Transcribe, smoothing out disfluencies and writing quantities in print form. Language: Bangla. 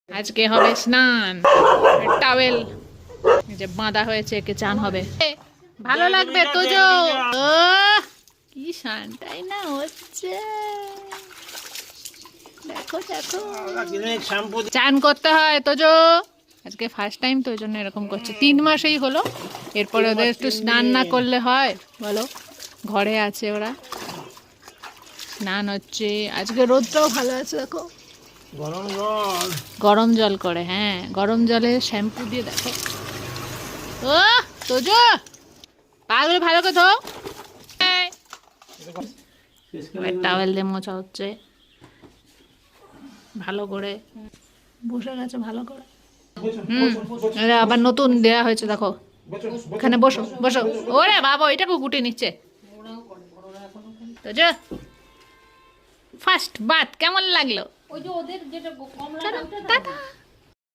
আজকে হবে স্নান, টাওয়েল যে বাঁধা হয়েছে, একে চান হবে। ভালো লাগবে তোজো। কি শানটাই না হচ্ছে, দেখো দেখো। চান করতে হয় তোজো, আজকে ফার্স্ট টাইম তো, ওই জন্য এরকম করছে। 3 মাসেই হলো, এরপরে ওদের একটু স্নান না করলে হয় বলো? ঘরে আছে ওরা, স্নান হচ্ছে। আজকে রোদটাও ভালো আছে, দেখো। গরম জল করে, হ্যাঁ, গরম জলে শ্যাম্পু দিয়ে দেখো। ও তোজো, পাগুলো ভালো করে ধো। টাওয়েল দিয়ে মোছা হচ্ছে ভালো করে, বসে গেছে ভালো করে। আবার নতুন দেয়া হয়েছে দেখো, এখানে বসো বসো। ওরে বাবা, ওইটাকে গুটে নিচ্ছে। তোজো, ফার্স্ট বাত কেমন লাগলো? ওই যে ওদের যেটা চলো টাটা।